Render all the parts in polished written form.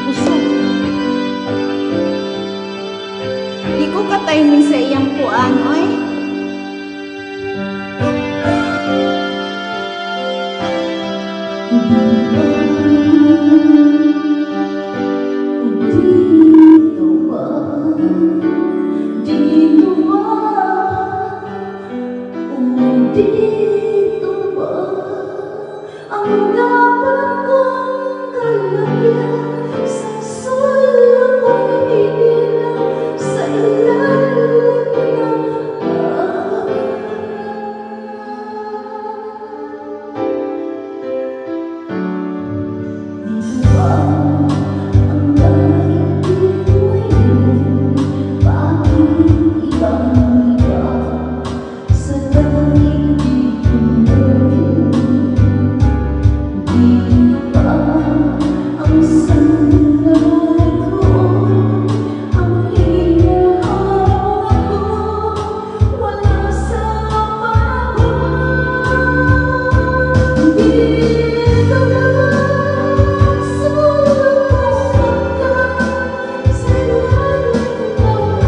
Kusog. Di ko ka-timing sa iyang puan, oy. Dito ba ang dapat kong kalagyan sa sulok kong ibilang sa ilalim ng dito ba ang dahil dito'y bakit ibang-iba sa langit dito di ba ang sandalan ko ang hinahanap ko wala sa panahon dito na sulok ka sa ilalim ng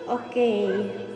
Okay.